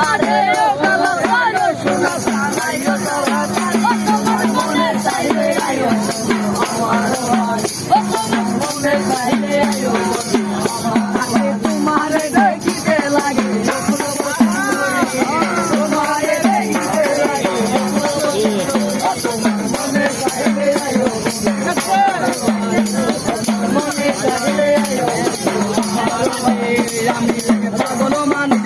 আরে ও কালো সারো সোনা সানাই ও তারা তোমার মনে চাইলে আয়ো আমার ও তোমার মনে চাইলে আয়ো তোমারে দেখিতে লাগে তোমারে দেখিতে লাগে তোমার মনে চাইলে আয়ো মনে চাইলে আয়ো আমি পাগল মানে